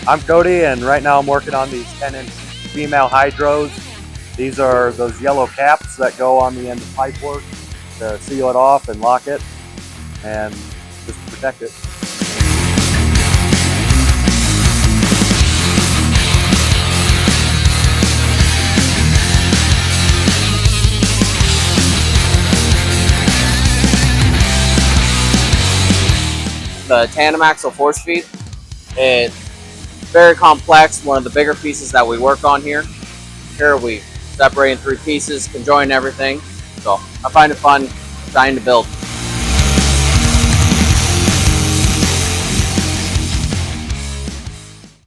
I'm Cody, and right now I'm working on these 10-inch female hydros. These are those yellow caps that go on the end of pipe work to seal it off and lock it and just protect it. The tandem axle force feed. It's very complex, one of the bigger pieces that we work on here. Here we separate in 3 pieces, conjoin everything. So I find it fun trying to build.